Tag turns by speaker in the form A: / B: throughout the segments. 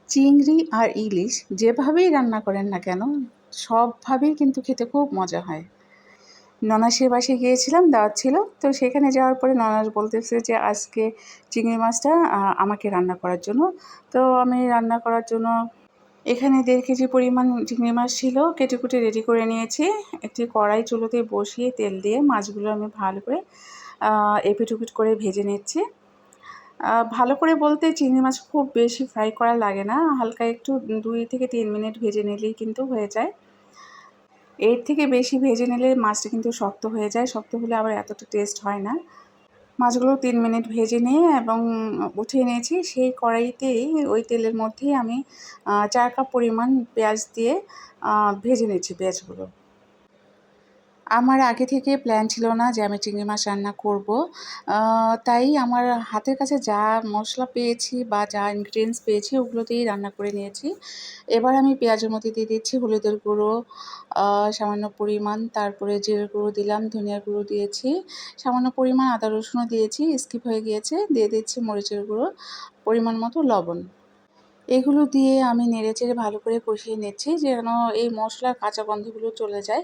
A: চিংড়ি আর ইলিশ যেভাবেই রান্না করেন না কেন সবভাবেই কিন্তু খেতে খুব মজা হয়। ননাসের বাসায় গিয়েছিলাম, দাওয়াত ছিল। তো সেখানে যাওয়ার পরে ননাস বলতেছে যে আজকে চিংড়ি মাছটা আমাকে রান্না করার জন্য। তো আমি রান্না করার জন্য এখানে ১.৫ কেজি পরিমাণ চিংড়ি মাছ ছিল, কেটে কুটে রেডি করে নিয়েছি। একটি কড়াই চুলোতে বসিয়ে তেল দিয়ে মাছগুলো আমি ভালো করে এপিঠ ওপিঠ করে ভেজে নিচ্ছি। ভালো করে বলতে চিংড়ি মাছ খুব বেশি ফ্রাই করা লাগে না, হালকা একটু ২ থেকে ৩ মিনিট ভেজে নিলেই কিন্তু হয়ে যায়। এর থেকে বেশি ভেজে নিলে মাছটা কিন্তু শক্ত হয়ে যায়, শক্ত হলে আবার এতটা টেস্ট হয় না। মাছগুলো ৩ মিনিট ভেজে নিয়ে এবং উঠিয়ে নিয়েছি। সেই কড়াইতেই ওই তেলের মধ্যেই আমি ৪ কাপ পরিমাণ পেঁয়াজ দিয়ে ভেজে নিচ্ছি পেঁয়াজগুলো। আমার আগে থেকে প্ল্যান ছিল না যে আমি চিংড়ি মাছ রান্না করব। তাই আমার হাতের কাছে যা মশলা পেয়েছি বা যা ইনগ্রিডিয়েন্টস পেয়েছি ওগুলো দিয়েই রান্না করে নিয়েছি। এবার আমি পেঁয়াজের মধ্যে দিয়ে দিচ্ছি হলুদের গুঁড়ো সামান্য পরিমাণ, তারপরে জিরের গুঁড়ো দিলাম, ধনিয়ার গুঁড়ো দিয়েছি, সামান্য পরিমাণ আদা রসুনও দিয়েছি, স্কিপ হয়ে গিয়েছে। দিয়ে দিচ্ছি মরিচের গুঁড়ো, পরিমাণ মতো লবণ। এগুলো দিয়ে আমি নেড়েচেড়ে ভালো করে কষিয়ে নিচ্ছি যেন এই মশলার কাঁচা গন্ধগুলো চলে যায়।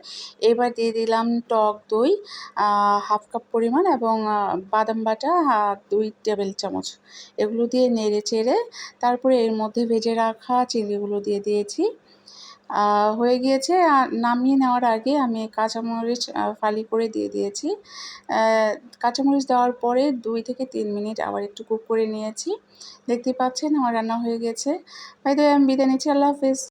A: এবার দিয়ে দিলাম টক দই 1/2 কাপ পরিমাণ এবং বাদাম বাটা ২ টেবিল চামচ। এগুলো দিয়ে নেড়েচেড়ে তারপরে এর মধ্যে ভেজে রাখা চিংড়িগুলো দিয়ে দিয়েছি। হয়ে গিয়েছে। নামিয়ে নেওয়ার আগে আমি কাঁচামরিচ ফালি করে দিয়ে দিয়েছি। কাঁচামরিচ দেওয়ার পরে ২ থেকে ৩ মিনিট আবার একটু কুক করে নিয়েছি। দেখতেই পাচ্ছেন আমার রান্না হয়ে গেছে। বাই দ্য ওয়ে আমি বিদায় নিচ্ছি। আল্লাহ হাফেজ।